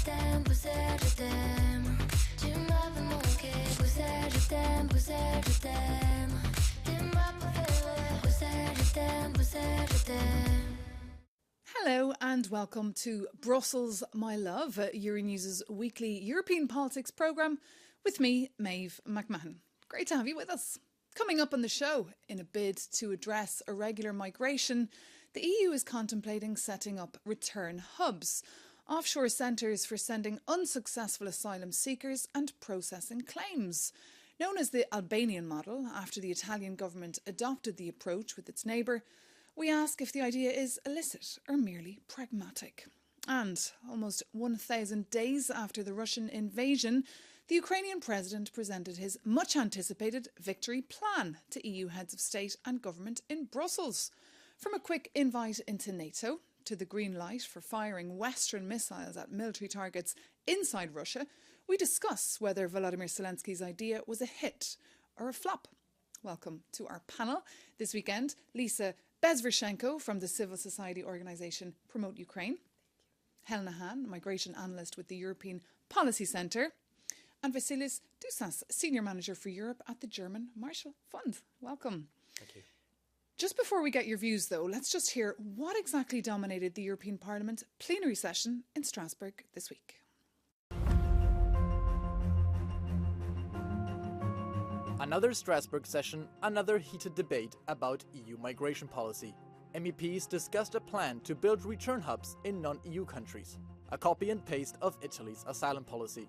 t'aime, Bruxelles, je t'aime. Tu m'avais manqué, Bruxelles, je t'aime, Bruxelles, je t'aime. T'es ma préférée, Bruxelles, je t'aime, Bruxelles, je t'aime. Hello and welcome to Brussels, My Love, Euronews' weekly European politics programme with me, Maeve McMahon. Great to have you with us. Coming up on the show, in a bid to address irregular migration, the EU is contemplating setting up return hubs, offshore centres for sending unsuccessful asylum seekers and processing claims. Known as the Albanian model, after the Italian government adopted the approach with its neighbour, we ask if the idea is illicit or merely pragmatic. And almost 1,000 days after the Russian invasion, the Ukrainian president presented his much-anticipated victory plan to EU heads of state and government in Brussels. From a quick invite into NATO to the green light for firing Western missiles at military targets inside Russia, we discuss whether Volodymyr Zelensky's idea was a hit or a flop. Welcome to our panel this weekend, Lisa Bezvershenko from the civil society organisation Promote Ukraine, Helena Hahn, migration analyst with the European Policy Centre, and Vasilis Dusas, senior manager for Europe at the German Marshall Fund. Welcome. Thank you. Just before we get your views, though, let's just hear what exactly dominated the European Parliament plenary session in Strasbourg this week. Another Strasbourg session, another heated debate about EU migration policy. MEPs discussed a plan to build return hubs in non-EU countries, a copy and paste of Italy's asylum policy.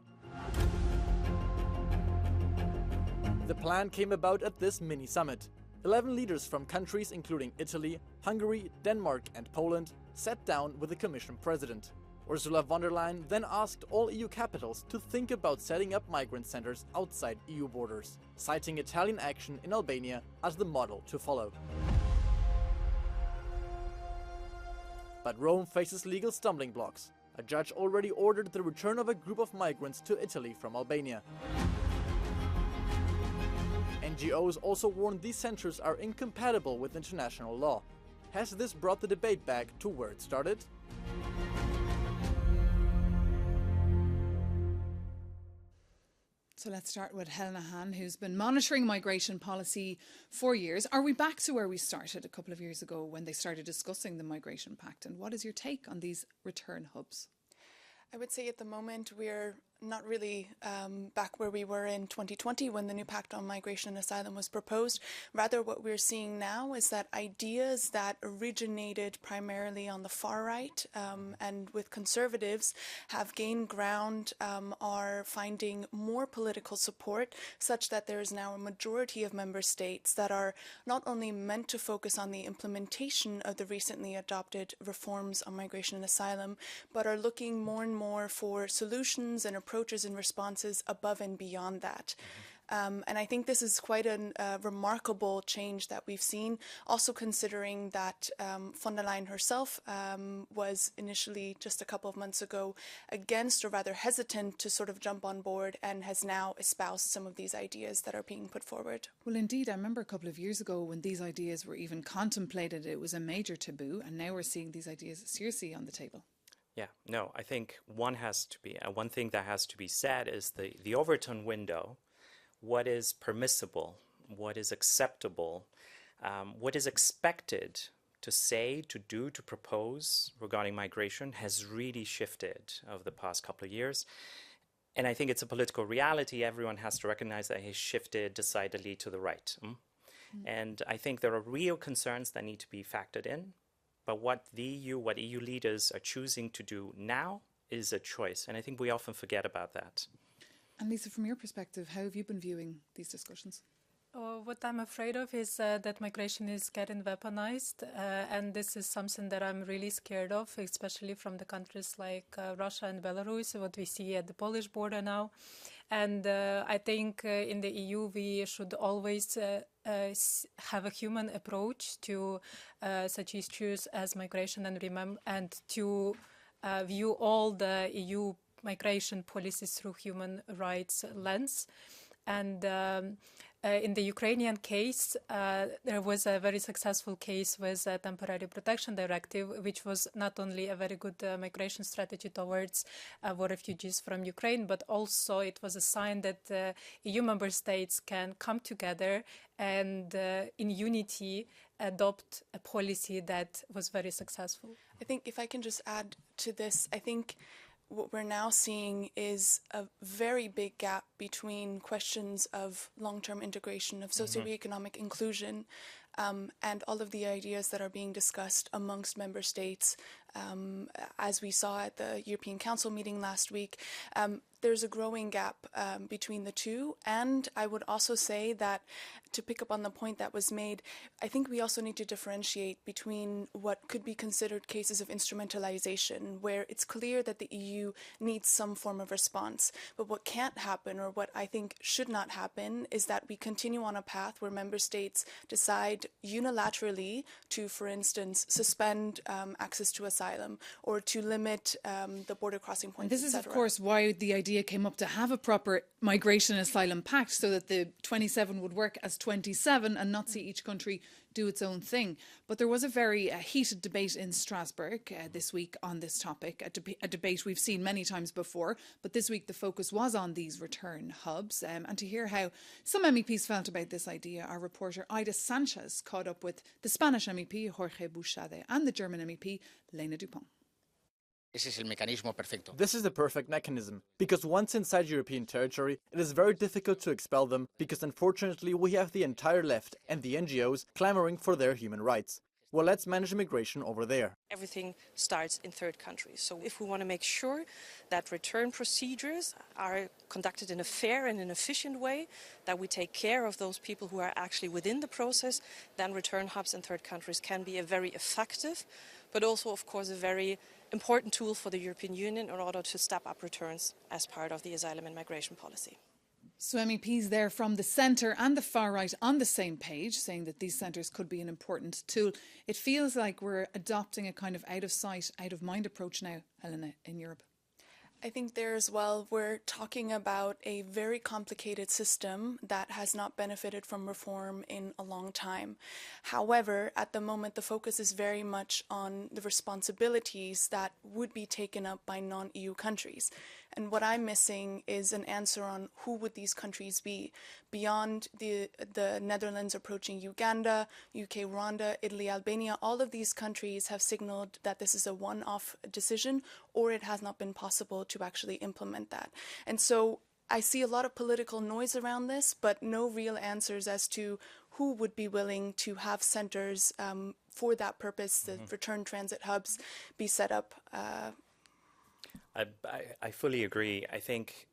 The plan came about at this mini-summit. 11 leaders from countries including Italy, Hungary, Denmark and Poland sat down with the Commission President. Ursula von der Leyen then asked all EU capitals to think about setting up migrant centres outside EU borders, citing Italian action in Albania as the model to follow. But Rome faces legal stumbling blocks. A judge already ordered the return of a group of migrants to Italy from Albania. NGOs also warn these centres are incompatible with international law. Has this brought the debate back to where it started? So let's start with Helena Hahn, who's been monitoring migration policy for years. Are we back to where we started a couple of years ago when they started discussing the Migration Pact? And what is your take on these return hubs? I would say at the moment we're not really back where we were in 2020 when the new pact on migration and asylum was proposed. Rather, what we're seeing now is that ideas that originated primarily on the far right and with conservatives have gained ground, are finding more political support, such that there is now a majority of member states that are not only meant to focus on the implementation of the recently adopted reforms on migration and asylum, but are looking more and more for solutions and approaches and responses above and beyond that. And I think this is quite a remarkable change that we've seen, also considering that von der Leyen herself was initially, just a couple of months ago, against or rather hesitant to sort of jump on board and has now espoused some of these ideas that are being put forward. Well, indeed, I remember a couple of years ago when these ideas were even contemplated, it was a major taboo, and now we're seeing these ideas seriously on the table. Yeah, no, I think one thing that has to be said is the Overton window, what is permissible, what is acceptable, what is expected to say, to do, to propose regarding migration has really shifted over the past couple of years. And I think it's a political reality. Everyone has to recognize that it has shifted decidedly to the right. And I think there are real concerns that need to be factored in. But what EU leaders are choosing to do now is a choice. And I think we often forget about that. And Lisa, from your perspective, how have you been viewing these discussions? What I'm afraid of is that migration is getting weaponized. And this is something that I'm really scared of, especially from the countries like Russia and Belarus, what we see at the Polish border now. And I think in the EU, we should always have a human approach to such issues as migration and to view all the EU migration policies through human rights lens. And in the Ukrainian case, there was a very successful case with a temporary protection directive, which was not only a very good migration strategy towards war refugees from Ukraine, but also it was a sign that EU member states can come together and in unity adopt a policy that was very successful. I think if I can just add to this, I think what we're now seeing is a very big gap between questions of long-term integration, of socioeconomic inclusion, and all of the ideas that are being discussed amongst member states. As we saw at the European Council meeting last week, there's a growing gap between the two. And I would also say that, to pick up on the point that was made, I think we also need to differentiate between what could be considered cases of instrumentalization, where it's clear that the EU needs some form of response. But what can't happen, or what I think should not happen, is that we continue on a path where member states decide unilaterally to, for instance, suspend access to asylum, or to limit the border crossing points, and this is, etc. of course, why the idea came up to have a proper migration and asylum pact, so that the 27 would work as 27 and not see each country do its own thing. But there was a very heated debate in Strasbourg this week on this topic, a debate we've seen many times before, but this week the focus was on these return hubs. And to hear how some MEPs felt about this idea, our reporter Ida Sanchez caught up with the Spanish MEP Jorge Buxade and the German MEP Lena Dupont. This is the perfect mechanism, because once inside European territory, it is very difficult to expel them, because unfortunately we have the entire left and the NGOs clamoring for their human rights. Well, let's manage immigration over there. Everything starts in third countries. So if we want to make sure that return procedures are conducted in a fair and an efficient way, that we take care of those people who are actually within the process, then return hubs in third countries can be a very effective, but also, of course, a very important tool for the European Union in order to step up returns as part of the asylum and migration policy. So MEPs there from the centre and the far right on the same page, saying that these centres could be an important tool. It feels like we're adopting a kind of out of sight, out of mind approach now, Helena, in Europe. I think there as well, we're talking about a very complicated system that has not benefited from reform in a long time. However, at the moment, the focus is very much on the responsibilities that would be taken up by non-EU countries. And what I'm missing is an answer on who would these countries be, beyond the Netherlands approaching Uganda, UK, Rwanda, Italy, Albania. All of these countries have signaled that this is a one-off decision, or it has not been possible to actually implement that. And so I see a lot of political noise around this, but no real answers as to who would be willing to have centres for that purpose, the return transit hubs, be set up. I fully agree. I think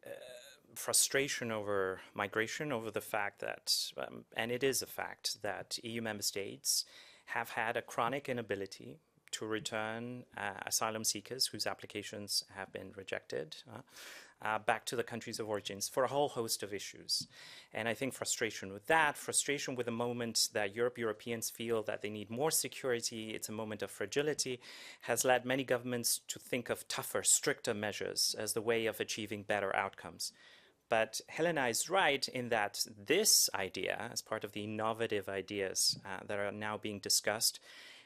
frustration over migration, over the fact that, and it is a fact, that EU member states have had a chronic inability to return asylum seekers whose applications have been rejected back to the countries of origins for a whole host of issues. And I think frustration with that, frustration with the moment that Europeans feel that they need more security, it's a moment of fragility, has led many governments to think of tougher, stricter measures as the way of achieving better outcomes. But Helena is right in that this idea, as part of the innovative ideas that are now being discussed,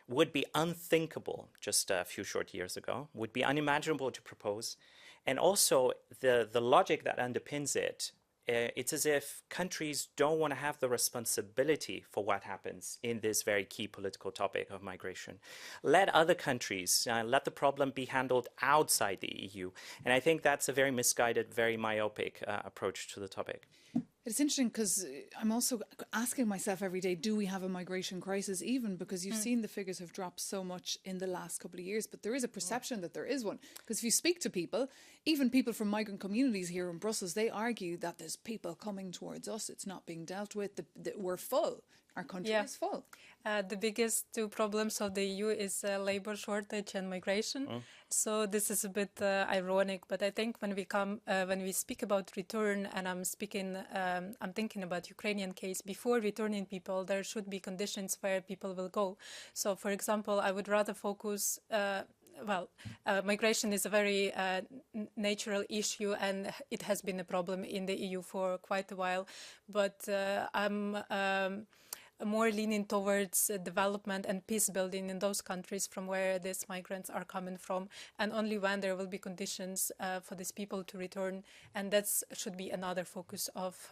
would be unthinkable just a few short years ago, would be unimaginable to propose. And also the logic that underpins it, it's as if countries don't want to have the responsibility for what happens in this very key political topic of migration. Let other countries, let the problem be handled outside the EU. And I think that's a very misguided, very myopic approach to the topic. It's interesting because I'm also asking myself every day, do we have a migration crisis even? Because you've seen the figures have dropped so much in the last couple of years, but there is a perception that there is one. Because if you speak to people, even people from migrant communities here in Brussels, they argue that there's people coming towards us. It's not being dealt with. We're full. Our country is full. The biggest two problems of the EU is labour shortage and migration. So this is a bit ironic, but I think when we speak about return, and I'm thinking about Ukrainian case, before returning people, there should be conditions where people will go. So, for example, I would rather focus migration is a very natural issue, and it has been a problem in the EU for quite a while. But I'm more leaning towards development and peace building in those countries from where these migrants are coming from, and only when there will be conditions for these people to return, and that should be another focus of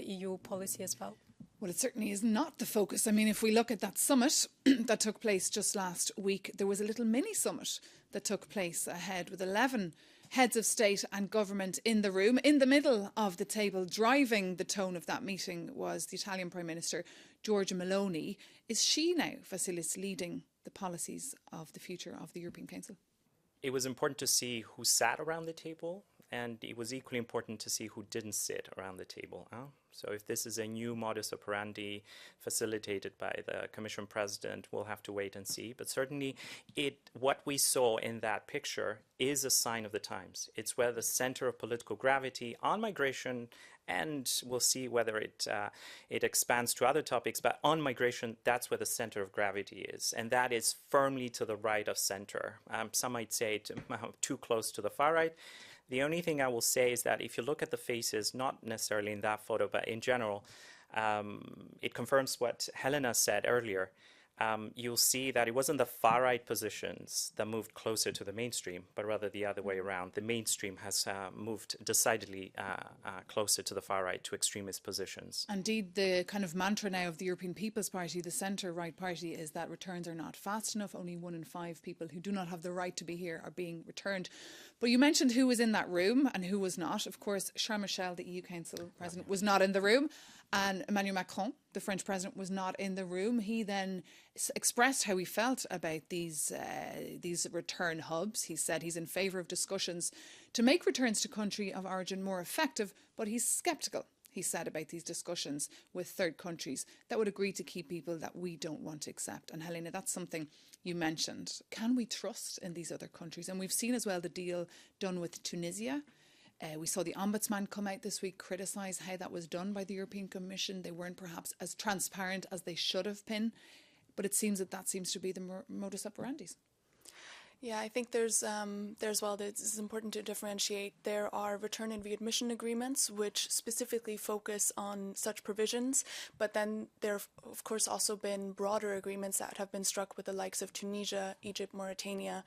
EU policy as well. Well, it certainly is not the focus. I mean, if we look at that summit that took place just last week, there was a little mini summit that took place ahead with 11 heads of state and government in the room. In the middle of the table, driving the tone of that meeting, was the Italian Prime Minister, Giorgia Meloni. Is she now, Vasilis, leading the policies of the future of the European Council? It was important to see who sat around the table, and it was equally important to see who didn't sit around the table. So if this is a new modus operandi facilitated by the Commission President, we'll have to wait and see. But certainly what we saw in that picture is a sign of the times. It's where the center of political gravity on migration, and we'll see whether it expands to other topics, but on migration, that's where the center of gravity is. And that is firmly to the right of center. Some might say too close to the far right. The only thing I will say is that if you look at the faces, not necessarily in that photo, but in general, it confirms what Helena said earlier. You'll see that it wasn't the far-right positions that moved closer to the mainstream, but rather the other way around. The mainstream has moved decidedly closer to the far-right, to extremist positions. Indeed, the kind of mantra now of the European People's Party, the centre-right party, is that returns are not fast enough. Only 1 in 5 people who do not have the right to be here are being returned. But you mentioned who was in that room and who was not. Of course, Charles Michel, the EU Council President, was not in the room. And Emmanuel Macron, the French president, was not in the room. He then expressed how he felt about these return hubs. He said he's in favour of discussions to make returns to country of origin more effective, but he's sceptical, he said, about these discussions with third countries that would agree to keep people that we don't want to accept. And Helena, that's something you mentioned. Can we trust in these other countries? And we've seen as well the deal done with Tunisia. We saw the Ombudsman come out this week, criticise how that was done by the European Commission. They weren't perhaps as transparent as they should have been. But it seems that seems to be the modus operandi. Yeah, I think this is important to differentiate. There are return and readmission agreements which specifically focus on such provisions, but then there have, of course, also been broader agreements that have been struck with the likes of Tunisia, Egypt, Mauritania,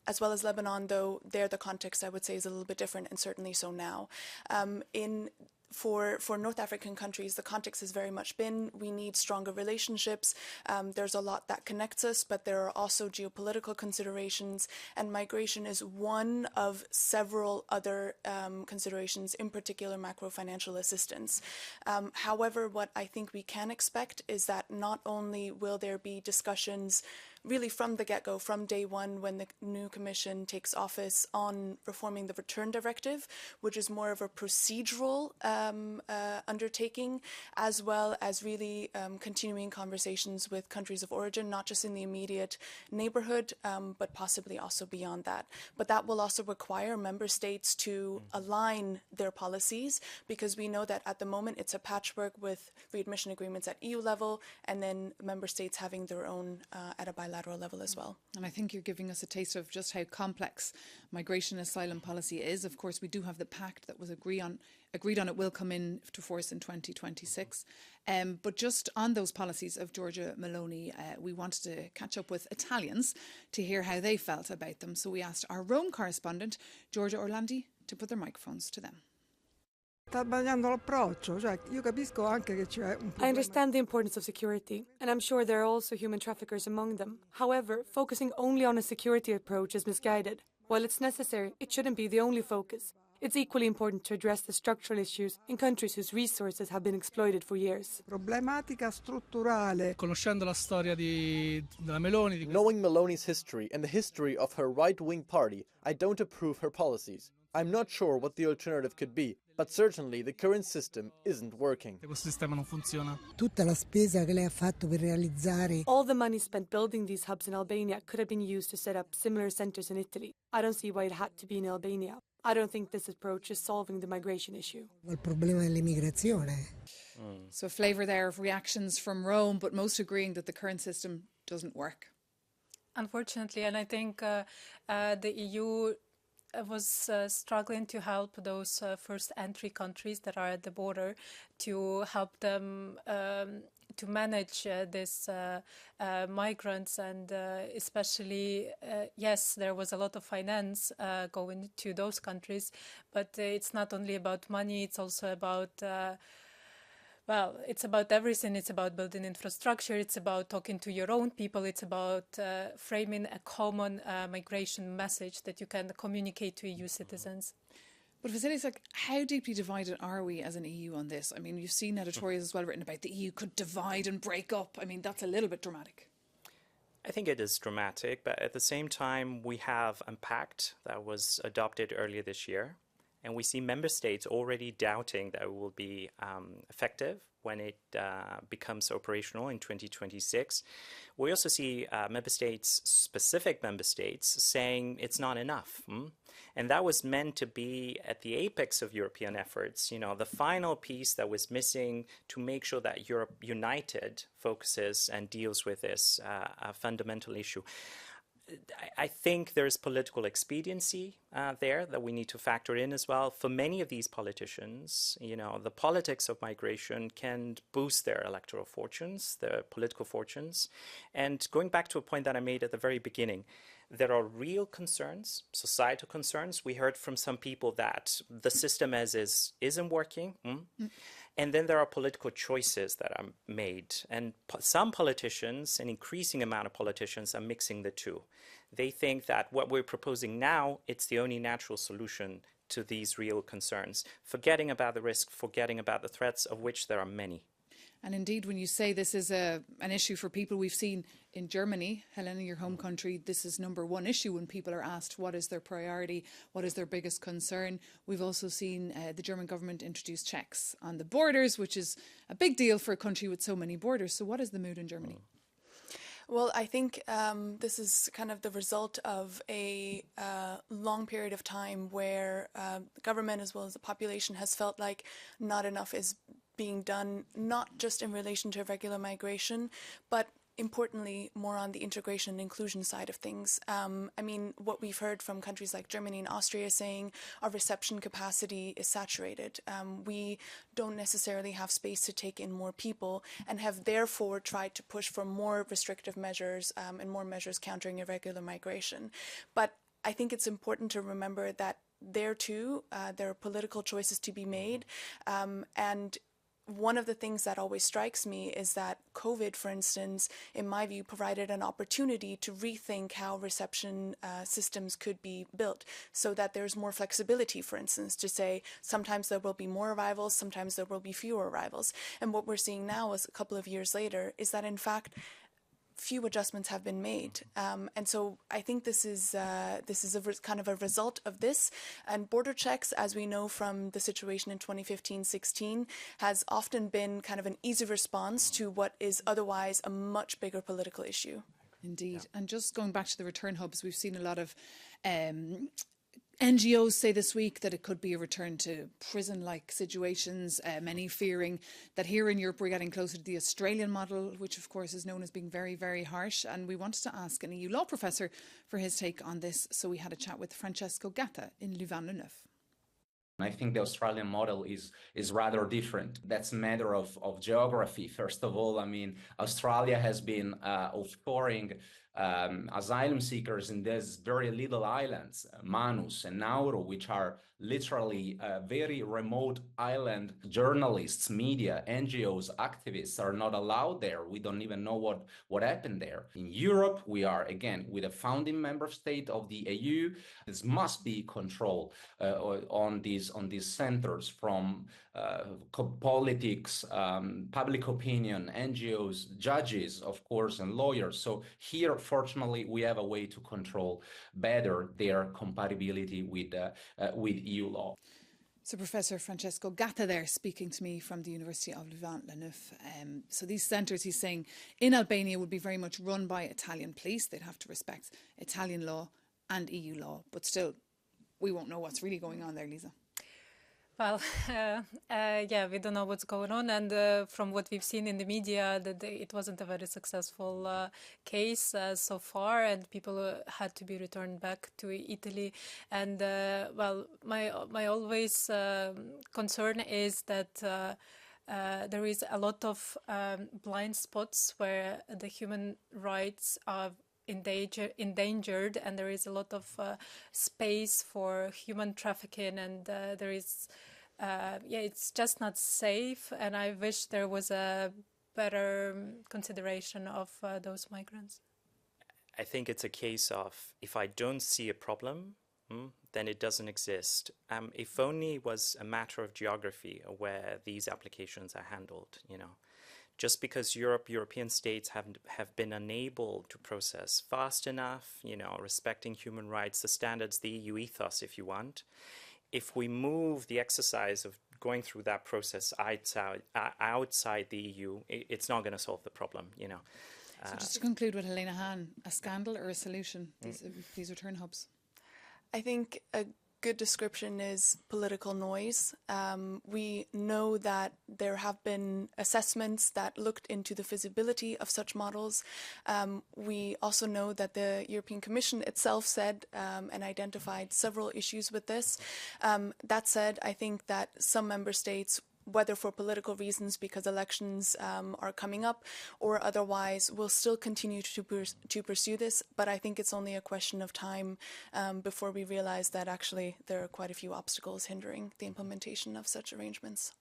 as well as Lebanon, though there the context, I would say, is a little bit different, and certainly so now. For North African countries, the context has very much been we need stronger relationships. There's a lot that connects us, but there are also geopolitical considerations, and migration is one of several other considerations, in particular macro-financial assistance. However, what I think we can expect is that not only will there be discussions really from the get-go, from day one when the new Commission takes office, on reforming the Return Directive, which is more of a procedural undertaking, as well as really continuing conversations with countries of origin, not just in the immediate neighbourhood, but possibly also beyond that. But that will also require member states to align their policies, because we know that at the moment it's a patchwork with readmission agreements at EU level, and then member states having their own at a bilateral level as well. And I think you're giving us a taste of just how complex migration and asylum policy is. Of course, we do have the pact that was agreed on. It will come into force in 2026. But just on those policies of Giorgia Meloni, we wanted to catch up with Italians to hear how they felt about them. So we asked our Rome correspondent, Giorgia Orlandi, to put their microphones to them. I understand the importance of security, and I'm sure there are also human traffickers among them. However, focusing only on a security approach is misguided. While it's necessary, it shouldn't be the only focus. It's equally important to address the structural issues in countries whose resources have been exploited for years. Conoscendo la storia della Meloni. Knowing Meloni's history and the history of her right-wing party, I don't approve her policies. I'm not sure what the alternative could be, but certainly the current system isn't working. Questo sistema non funziona. Tutta la spesa che lei ha fatto per realizzare. All the money spent building these hubs in Albania could have been used to set up similar centers in Italy. I don't see why it had to be in Albania. I don't think this approach is solving the migration issue. Il problema dell'immigrazione. So a flavour there of reactions from Rome, but most agreeing that the current system doesn't work. Unfortunately, and I think the EU was struggling to help those first entry countries that are at the border, to help them to manage these migrants, and especially, yes, there was a lot of finance going to those countries, but it's not only about money, it's also about well, it's about everything. It's about building infrastructure. It's about talking to your own people. It's about framing a common migration message that you can communicate to EU citizens. But Vasilis, like, how deeply divided are we as an EU on this? I mean, you've seen editorials as well written about the EU could divide and break up. I mean, that's a little bit dramatic. I think it is dramatic, but at the same time, we have a pact that was adopted earlier this year. And we see member states already doubting that it will be effective when it becomes operational in 2026. We also see member states, specific member states, saying it's not enough. And that was meant to be at the apex of European efforts, you know, the final piece that was missing to make sure that Europe united focuses and deals with this fundamental issue. I think there's political expediency there that we need to factor in as well. For many of these politicians, you know, the politics of migration can boost their electoral fortunes, their political fortunes. And going back to a point that I made at the very beginning, there are real concerns, societal concerns. We heard from some people that the system as is isn't working. And then there are political choices that are made. And some politicians, an increasing amount of politicians, are mixing the two. They think that what we're proposing now, it's the only natural solution to these real concerns, forgetting about the risk, forgetting about the threats, of which there are many. And indeed, when you say this is an issue for people, we've seen in Germany, Helena, your home country, this is number one issue when people are asked what is their priority, what is their biggest concern. We've also seen the German government introduce checks on the borders, which is a big deal for a country with so many borders. So what is the mood in Germany? Well, I think this is kind of the result of a long period of time where the government as well as the population has felt like not enough is being done, not just in relation to regular migration, but importantly, more on the integration and inclusion side of things. I mean, what we've heard from countries like Germany and Austria saying our reception capacity is saturated. We don't necessarily have space to take in more people and have therefore tried to push for more restrictive measures and more measures countering irregular migration. But I think it's important to remember that there too, there are political choices to be made, and one of the things that always strikes me is that COVID, for instance, in my view, provided an opportunity to rethink how reception systems could be built so that there's more flexibility, for instance, to say sometimes there will be more arrivals, sometimes there will be fewer arrivals. And what we're seeing now is a couple of years later is that, in fact, few adjustments have been made, and so I think this is kind of a result of this. And border checks, as we know from the situation in 2015-16, has often been kind of an easy response to what is otherwise a much bigger political issue. Indeed, and just going back to the return hubs, we've seen a lot of NGOs say this week that it could be a return to prison-like situations, many fearing that here in Europe we're getting closer to the Australian model, which of course is known as being very, very harsh. And we wanted to ask an EU law professor for his take on this. So we had a chat with Francesco Gatta in Louvain-la-Neuve. I think the Australian model is rather different. That's a matter of geography. First of all, I mean, Australia has been offshoring asylum seekers in these very little islands, Manus and Nauru, which are literally very remote island. Journalists, media, NGOs, activists are not allowed there. We don't even know what happened there. In Europe, we are, again, with a founding member state of the EU. This must be control on these centers from politics, public opinion, NGOs, judges, of course, and lawyers. So here, fortunately, we have a way to control better their compatibility with EU law. So Professor Francesco Gatta there speaking to me from the University of Louvain-la-Neuve. So these centres, he's saying, in Albania would be very much run by Italian police. They'd have to respect Italian law and EU law. But still, we won't know what's really going on there, Lisa. Well, yeah, we don't know what's going on, and from what we've seen in the media, that it wasn't a very successful case so far, and people had to be returned back to Italy. And well, my always concern is that there is a lot of blind spots where the human rights are endangered, and there is a lot of space for human trafficking, and there is yeah, it's just not safe, and I wish there was a better consideration of those migrants. I think it's a case of, if I don't see a problem, then it doesn't exist. If only it was a matter of geography where these applications are handled, you know. Just because European states have been unable to process fast enough, you know, respecting human rights, the standards, the EU ethos, if you want. If we move the exercise of going through that process outside the EU, it's not going to solve the problem, you know. So just to conclude with Helena Hahn, a scandal or a solution, these return hubs? I think a good description is political noise. We know that there have been assessments that looked into the feasibility of such models. We also know that the European Commission itself said and identified several issues with this. That said, I think that some member states, whether for political reasons because elections are coming up or otherwise, will still continue to pursue this. But I think it's only a question of time before we realize that actually there are quite a few obstacles hindering the implementation of such arrangements.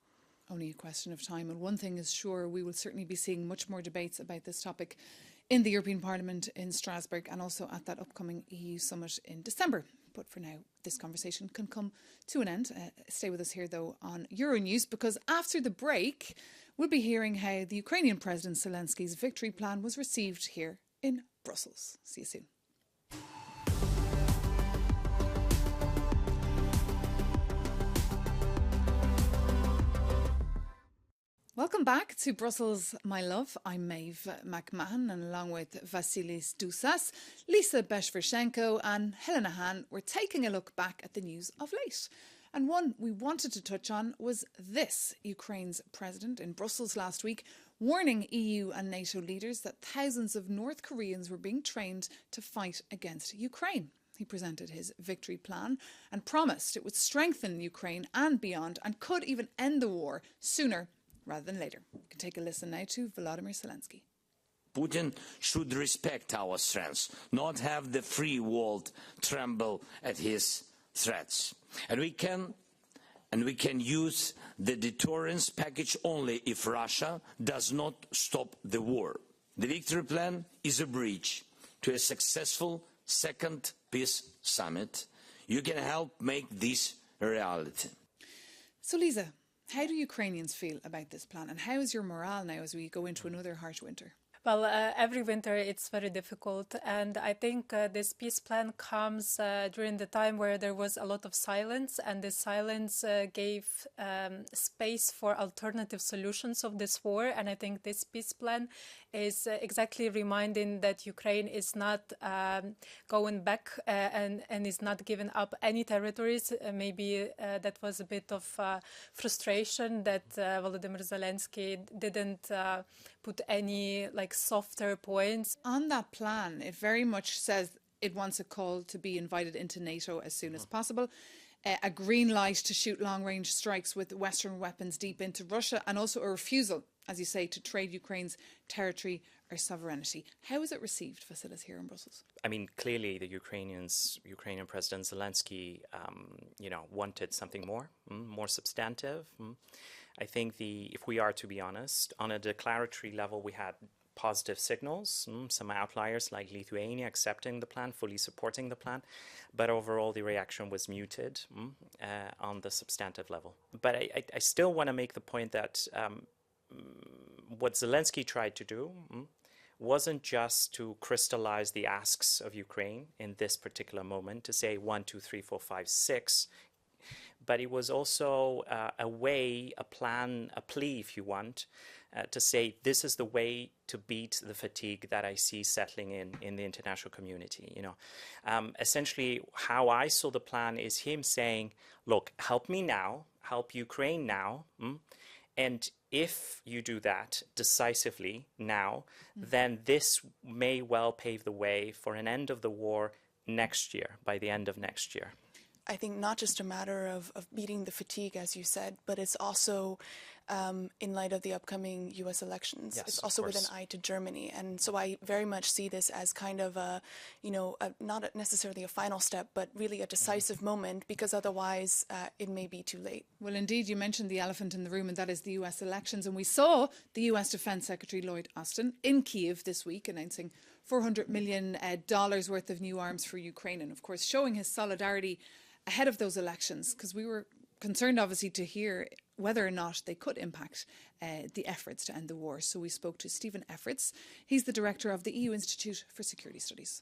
Only a question of time. And one thing is sure, we will certainly be seeing much more debates about this topic in the European Parliament in Strasbourg and also at that upcoming EU summit in December. But for now, this conversation can come to an end. Stay with us here, though, on Euronews, because after the break, we'll be hearing how the Ukrainian President Zelensky's victory plan was received here in Brussels. See you soon. Welcome back to Brussels, my love. I'm Maeve McMahon, and along with Vasilis Dousas, Lisa Beshvershenko and Helena Hahn, we're taking a look back at the news of late. And one we wanted to touch on was this: Ukraine's president in Brussels last week warning EU and NATO leaders that thousands of North Koreans were being trained to fight against Ukraine. He presented his victory plan and promised it would strengthen Ukraine and beyond, and could even end the war sooner rather than later. We can take a listen now to Volodymyr Zelenskyy. Putin should respect our strengths, not have the free world tremble at his threats. And we can use the deterrence package only if Russia does not stop the war. The victory plan is a bridge to a successful second peace summit. You can help make this a reality. So, Lisa, how do Ukrainians feel about this plan, and how is your morale now as we go into another harsh winter? Well, every winter it's very difficult, and I think this peace plan comes during the time where there was a lot of silence, and this silence gave space for alternative solutions of this war. And I think this peace plan is exactly reminding that Ukraine is not going back and is not giving up any territories. Maybe that was a bit of frustration that Volodymyr Zelenskyy didn't put any softer points. On that plan, it very much says it wants a call to be invited into NATO as soon as possible, a green light to shoot long-range strikes with Western weapons deep into Russia, and also a refusal, as you say, to trade Ukraine's territory or sovereignty. How is it received, Vasilis, here in Brussels? I mean, clearly the Ukrainian President Zelenskyy, wanted something more substantive. I think if we are to be honest, on a declaratory level, we had positive signals, some outliers like Lithuania accepting the plan, fully supporting the plan, but overall the reaction was muted on the substantive level. But I still want to make the point that what Zelenskyy tried to do wasn't just to crystallize the asks of Ukraine in this particular moment, to say 1, 2, 3, 4, 5, 6, but it was also a way, a plan, a plea, if you want, to say this is the way to beat the fatigue that I see settling in the international community. Essentially, how I saw the plan is him saying, look, help me now, help Ukraine now, and if you do that decisively now, then this may well pave the way for an end of the war next year, by the end of next year. I think not just a matter of beating the fatigue, as you said, but it's also in light of the upcoming U.S. elections. Yes, it's also with an eye to Germany. And so I very much see this as kind of not necessarily a final step, but really a decisive moment, because otherwise it may be too late. Well, indeed, you mentioned the elephant in the room, and that is the US elections. And we saw the US Defence Secretary Lloyd Austin in Kyiv this week announcing $400 million worth of new arms for Ukraine, and of course showing his solidarity ahead of those elections, because we were concerned obviously to hear whether or not they could impact the efforts to end the war. So we spoke to Stephen Efforts. He's the director of the EU Institute for Security Studies.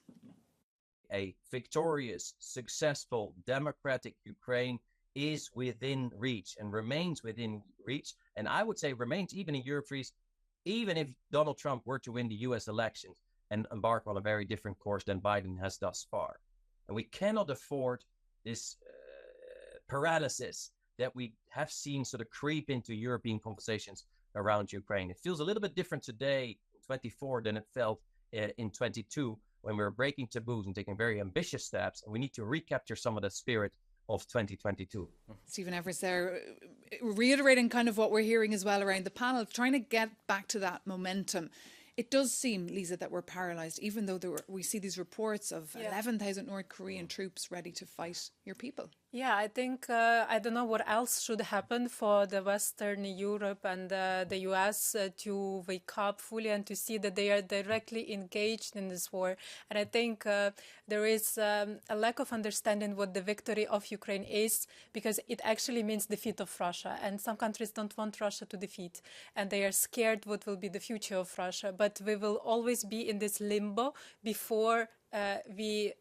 A victorious, successful, democratic Ukraine is within reach and remains within reach. And I would say remains even in Europe, even if Donald Trump were to win the US elections and embark on a very different course than Biden has thus far. And we cannot afford this paralysis that we have seen sort of creep into European conversations around Ukraine. It feels a little bit different today, in 24, than it felt in 22, when we were breaking taboos and taking very ambitious steps. And we need to recapture some of the spirit of 2022. Stephen Everts there, reiterating kind of what we're hearing as well around the panel, trying to get back to that momentum. It does seem, Lisa, that we're paralysed, even though we see these reports of 11,000 North Korean troops ready to fight your people. Yeah, I think, I don't know what else should happen for the Western Europe and the US to wake up fully and to see that they are directly engaged in this war. And I think there is a lack of understanding what the victory of Ukraine is, because it actually means defeat of Russia. And some countries don't want Russia to defeat, and they are scared what will be the future of Russia. But we will always be in this limbo before we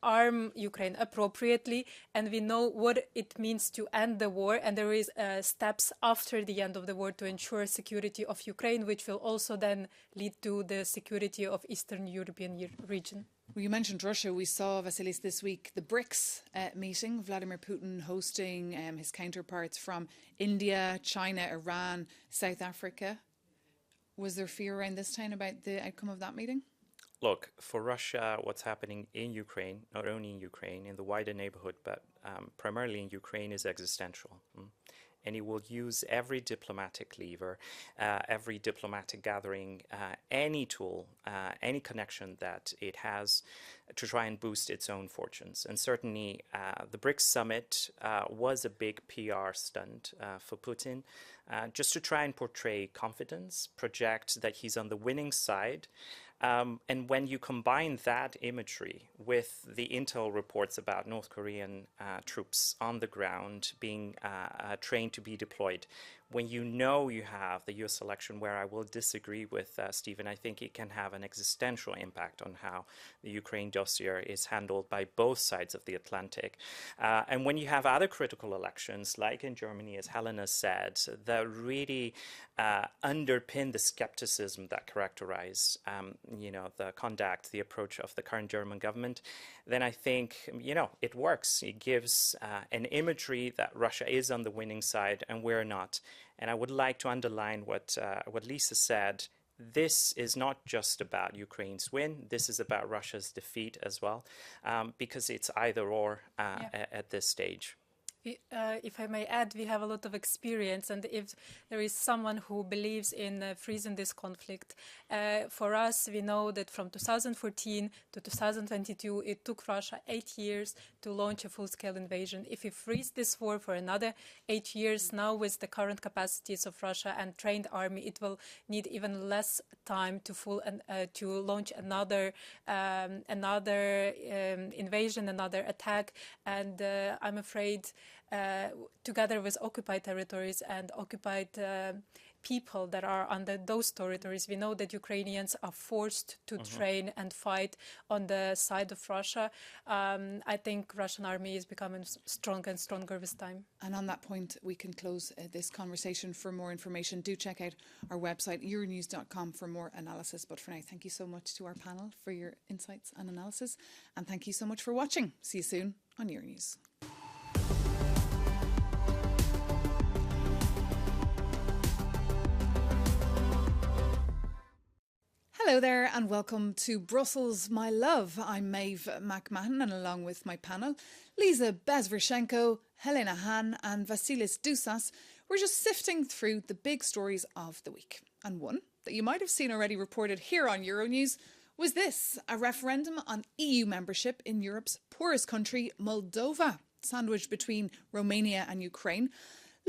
arm Ukraine appropriately, and we know what it means to end the war, and there is steps after the end of the war to ensure security of Ukraine, which will also then lead to the security of Eastern European region. Well, you mentioned Russia. We saw, Vasilis, this week the BRICS meeting, Vladimir Putin hosting his counterparts from India, China, Iran, South Africa. Was there fear around this time about the outcome of that meeting? Look, for Russia, what's happening in Ukraine, not only in Ukraine, in the wider neighborhood, but primarily in Ukraine, is existential. And it will use every diplomatic lever, every diplomatic gathering, any tool, any connection that it has to try and boost its own fortunes. And certainly the BRICS summit was a big PR stunt for Putin, just to try and portray confidence, project that he's on the winning side. And when you combine that imagery with the intel reports about North Korean troops on the ground being trained to be deployed, when you know you have the US election, where I will disagree with Stephen, I think it can have an existential impact on how the Ukraine dossier is handled by both sides of the Atlantic. And when you have other critical elections, like in Germany, as Helena said, that really underpin the skepticism that characterized, the conduct, the approach of the current German government, then I think, it works. It gives an imagery that Russia is on the winning side and we're not. And I would like to underline what Lisa said. This is not just about Ukraine's win. This is about Russia's defeat as well, because it's either or at this stage. If I may add, we have a lot of experience, and if there is someone who believes in freezing this conflict, for us, we know that from 2014 to 2022, it took Russia 8 years to launch a full-scale invasion. If we freeze this war for another 8 years, now with the current capacities of Russia and trained army, it will need even less time to launch another invasion, another attack, and I'm afraid. Together with occupied territories and occupied people that are under those territories. We know that Ukrainians are forced to train and fight on the side of Russia. I think Russian army is becoming stronger and stronger with time. And on that point, we can close this conversation. For more information, do check out our website, euronews.com, for more analysis. But for now, thank you so much to our panel for your insights and analysis. And thank you so much for watching. See you soon on Euronews. Hello there and welcome to Brussels, my love. I'm Maeve McMahon, and along with my panel, Lisa Bezvershenko, Helena Hahn and Vasilis Dousas, we're just sifting through the big stories of the week. And one that you might have seen already reported here on Euronews was this: a referendum on EU membership in Europe's poorest country, Moldova, sandwiched between Romania and Ukraine.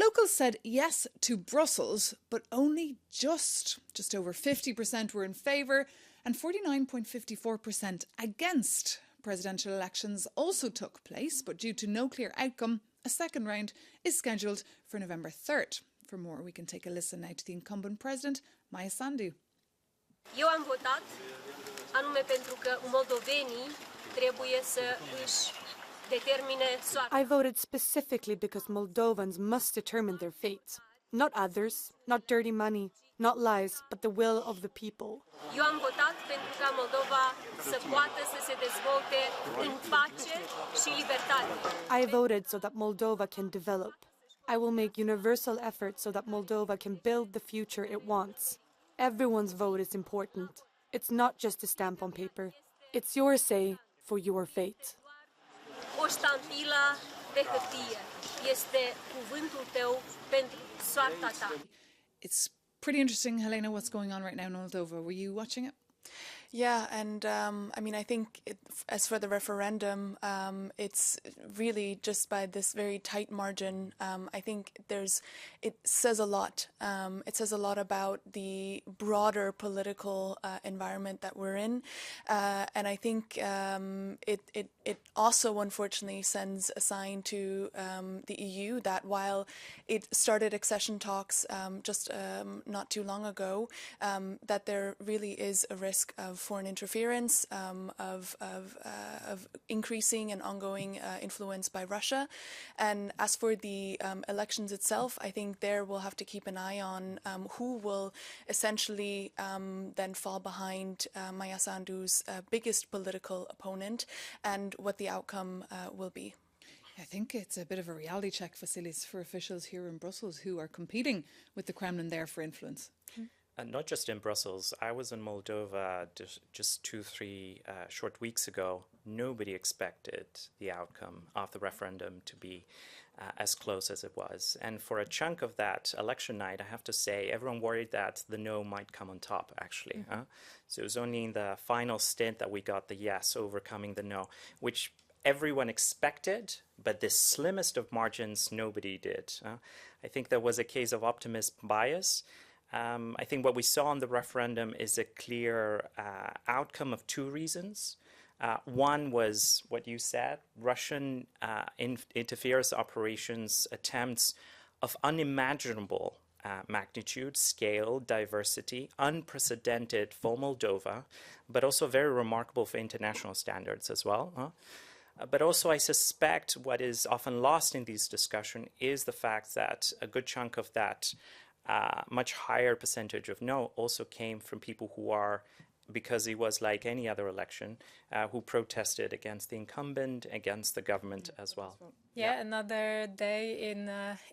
Locals said yes to Brussels, but only just over 50% were in favour and 49.54% against. Presidential elections also took place, but due to no clear outcome, a second round is scheduled for November 3rd. For more, we can take a listen now to the incumbent president, Maia Sandu. Eu am votat anume pentru că moldovenii trebuie să își I voted specifically because Moldovans must determine their fate. Not others, not dirty money, not lies, but the will of the people. Eu am votat pentru ca Moldova să poată să se dezvolte în pace și libertate. I voted so that Moldova can develop. I will make universal efforts so that Moldova can build the future it wants. Everyone's vote is important. It's not just a stamp on paper. It's your say for your fate. O ștampilă de hârtie este cuvântul tău pentru soarta ta. It's pretty interesting, Helena, what's going on right now in Moldova. Were you watching it? Yeah, and I think as for the referendum, it's really just by this very tight margin. I think it says a lot. It says a lot about the broader political environment that we're in, and I think it also unfortunately sends a sign to the EU that while it started accession talks just not too long ago, that there really is a risk of foreign interference, of increasing and ongoing influence by Russia. And as for the elections itself, I think there we'll have to keep an eye on who will essentially then fall behind Maia Sandu's biggest political opponent and what the outcome will be. I think it's a bit of a reality check, Vasilis, for officials here in Brussels who are competing with the Kremlin there for influence. Not just in Brussels. I was in Moldova just 2-3 short weeks ago. Nobody expected the outcome of the referendum to be as close as it was. And for a chunk of that election night, I have to say, everyone worried that the no might come on top, actually. So it was only in the final stint that we got the yes overcoming the no, which everyone expected, but the slimmest of margins, nobody did. I think there was a case of optimist bias. I think what we saw in the referendum is a clear outcome of two reasons. One was what you said, Russian interference operations, attempts of unimaginable magnitude, scale, diversity, unprecedented for Moldova, but also very remarkable for international standards as well. But also I suspect what is often lost in these discussions is the fact that a good chunk of that much higher percentage of no also came from people who are, because it was like any other election, who protested against the incumbent, against the government as well. Yeah, another day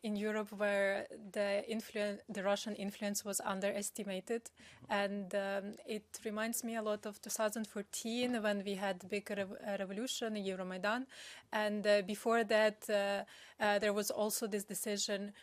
in Europe where the Russian influence was underestimated, and it reminds me a lot of 2014 when we had the big revolution, Euromaidan, and before that there was also this decision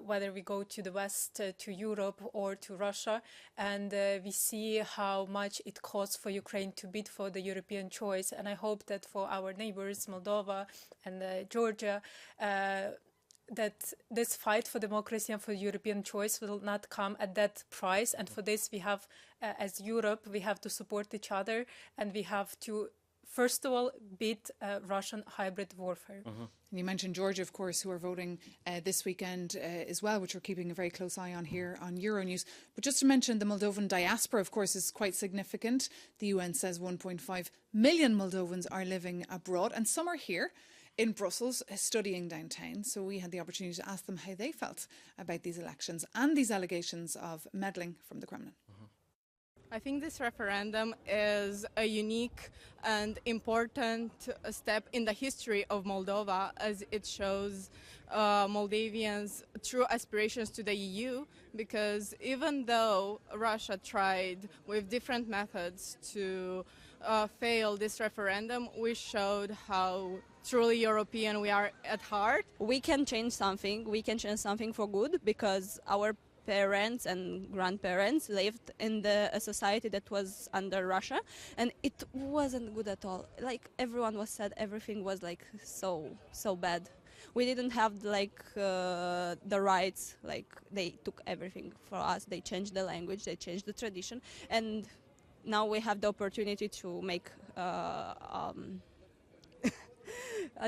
whether we go to the West, to Europe or to Russia, and we see how much it costs for Ukraine to bid for the European choice, and I hope that for our neighbors, Moldova and Georgia, that this fight for democracy and for European choice will not come at that price. And for this, we have, as Europe, we have to support each other, and we have to first of all, beat Russian hybrid warfare. And you mentioned Georgia, of course, who are voting this weekend as well, which we're keeping a very close eye on here on Euronews. But just to mention, the Moldovan diaspora, of course, is quite significant. The UN says 1.5 million Moldovans are living abroad, and some are here in Brussels studying downtown. So we had the opportunity to ask them how they felt about these elections and these allegations of meddling from the Kremlin. I think this referendum is a unique and important step in the history of Moldova, as it shows Moldavians' true aspirations to the EU, because even though Russia tried with different methods to fail this referendum, we showed how truly European we are at heart. We can change something. We can change something for good, because our parents and grandparents lived in a society that was under Russia, and it wasn't good at all. Like, everyone was said everything was like so bad. We didn't have the rights. Like, they took everything for us. They changed the language, they changed the tradition, and now we have the opportunity to make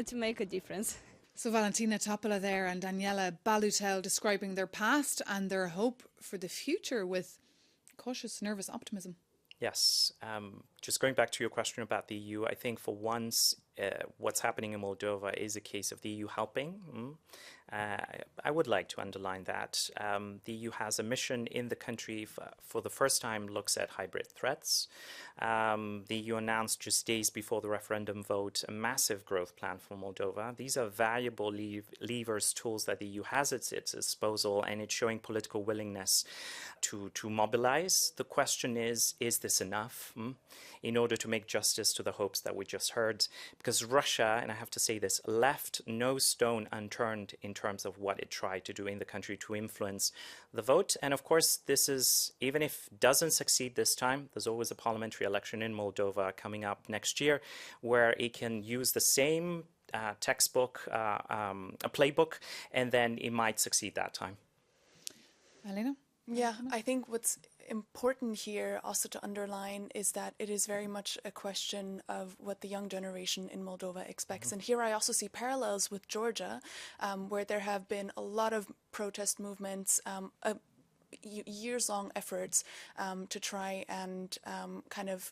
to make a difference. So Valentina Topola there and Daniela Balutel describing their past and their hope for the future with cautious, nervous optimism. Yes. Just going back to your question about the EU, I think for once what's happening in Moldova is a case of the EU helping. I would like to underline that. The EU has a mission in the country for the first time, looks at hybrid threats. The EU announced just days before the referendum vote a massive growth plan for Moldova. These are valuable levers, tools that the EU has at its disposal, and it's showing political willingness to mobilize. The question is this enough in order to make justice to the hopes that we just heard? Because Russia, and I have to say this, left no stone unturned in terms of what it tried to do in the country to influence the vote. And of course, this is, even if it doesn't succeed this time, there's always a parliamentary election in Moldova coming up next year where it can use the same textbook, a playbook, and then it might succeed that time. Elena? Yeah, I think what's important here also to underline is that it is very much a question of what the young generation in Moldova expects. And here I also see parallels with Georgia, where there have been a lot of protest movements, years-long efforts to try and kind of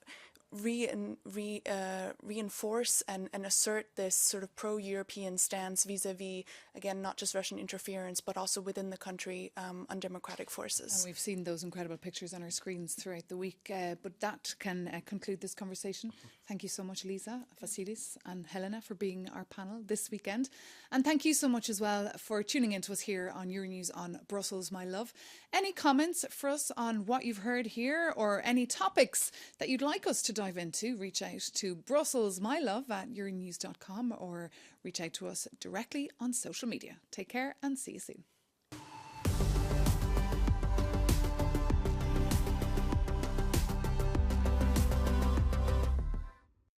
reinforce and assert this sort of pro-European stance vis-a-vis, again, not just Russian interference, but also within the country, undemocratic forces. And we've seen those incredible pictures on our screens throughout the week. But that can conclude this conversation. Thank you so much, Lisa, Vasilis and Helena, for being our panel this weekend. And thank you so much as well for tuning in to us here on Euronews on Brussels, My Love. Any comments for us on what you've heard here, or any topics that you'd like us to dive into, reach out to brusselsmylove@euronews.com or reach out to us directly on social media. Take care and see you soon.